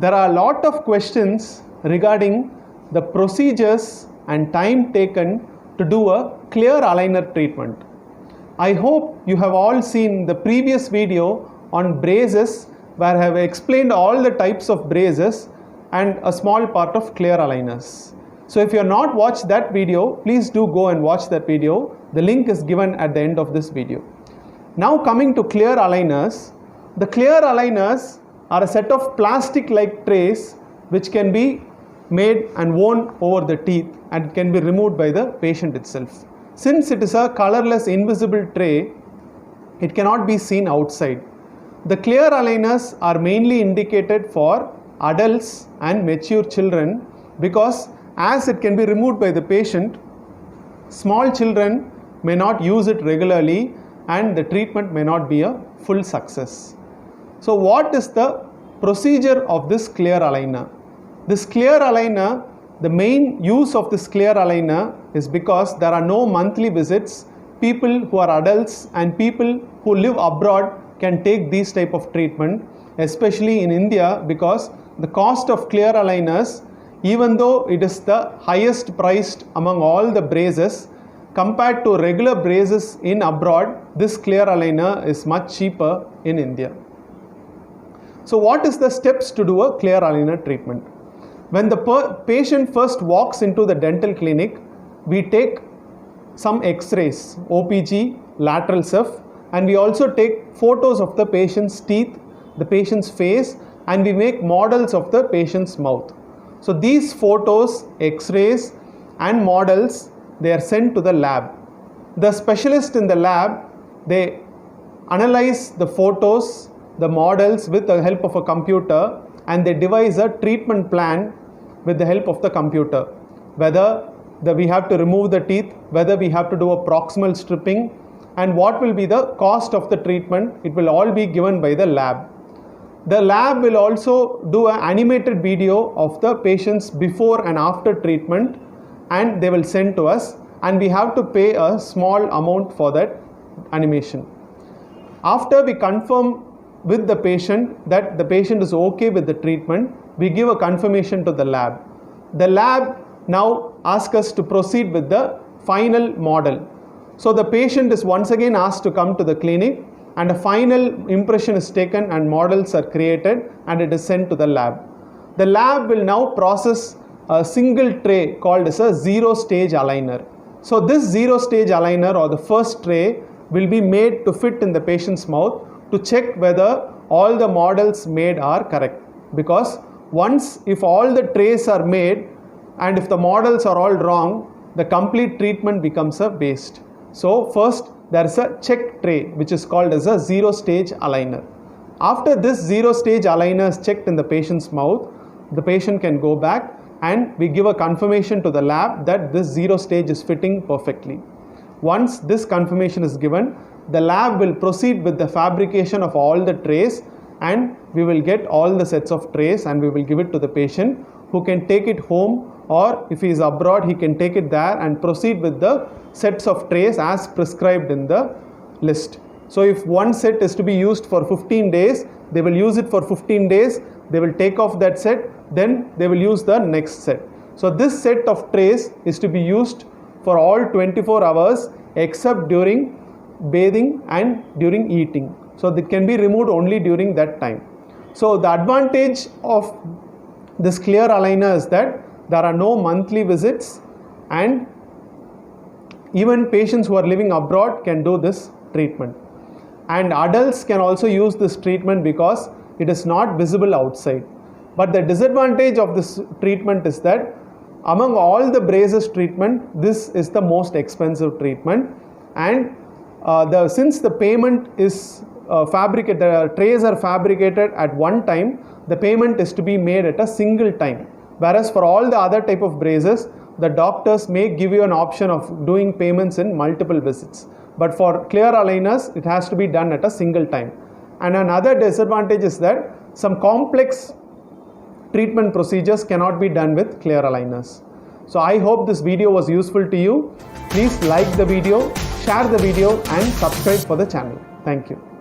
There are a lot of questions regarding the procedures and time taken to do a clear aligner treatment. I hope you have all seen the previous video on braces where I have explained all the types of braces and a small part of clear aligners. So if you have not watched that video, please do go and watch that video. The link is given at the end of this video. Now coming to clear aligners, the clear aligners are a set of plastic-like trays which can be made and worn over the teeth and can be removed by the patient itself. Since it is a colorless invisible tray, it cannot be seen outside. The clear aligners are mainly indicated for adults and mature children because as it can be removed by the patient, small children may not use it regularly and the treatment may not be a full success. So what is the procedure of this clear aligner? This clear aligner, the main use of this clear aligner is because there are no monthly visits. People who are adults and people who live abroad can take these type of treatment, especially in India, because the cost of clear aligners, even though it is the highest priced among all the braces, compared to regular braces in abroad, this clear aligner is much cheaper in India. So what is the steps to do a clear aligner treatment? When the patient first walks into the dental clinic, we take some x-rays, OPG, lateral ceph, and we also take photos of the patient's teeth, the patient's face, and we make models of the patient's mouth. So these photos, x-rays and models, they are sent to the lab. The specialist in the lab, they analyze the photos, the models with the help of a computer, and they devise a treatment plan with the help of the computer. Whether we have to remove the teeth, whether we have to do a proximal stripping, and what will be the cost of the treatment, it will all be given by the lab. The lab will also do an animated video of the patient's before and after treatment, and they will send to us, and we have to pay a small amount for that animation. After we confirm with the patient that the patient is okay with the treatment, we give a confirmation to the lab. The lab now asks us to proceed with the final model. So the patient is once again asked to come to the clinic, and a final impression is taken and models are created and it is sent to the lab. The lab will now process a single tray called as a zero stage aligner. So this zero stage aligner or the first tray will be made to fit in the patient's mouth to check whether all the models made are correct. Because once if all the trays are made and if the models are all wrong, the complete treatment becomes a waste. So first there is a check tray which is called as a zero stage aligner. After this zero stage aligner is checked in the patient's mouth, the patient can go back and we give a confirmation to the lab that this zero stage is fitting perfectly. Once this confirmation is given, the lab will proceed with the fabrication of all the trays, and we will get all the sets of trays and we will give it to the patient who can take it home, or if he is abroad he can take it there and proceed with the sets of trays as prescribed in the list. So if one set is to be used for 15 days, they will use it for 15 days, they will take off that set, then they will use the next set. So this set of trays is to be used for all 24 hours except during bathing and during eating. So that can be removed only during that time. So the advantage of this clear aligner is that there are no monthly visits, and even patients who are living abroad can do this treatment. And adults can also use this treatment because it is not visible outside. But the disadvantage of this treatment is that among all the braces treatment, this is the most expensive treatment, and since the payment is fabricated, the trays are fabricated at one time, the payment is to be made at a single time. Whereas for all the other type of braces, the doctors may give you an option of doing payments in multiple visits. But for clear aligners, it has to be done at a single time. And another disadvantage is that some complex treatment procedures cannot be done with clear aligners. So I hope this video was useful to you. Please like the video, share the video and subscribe for the channel. Thank you.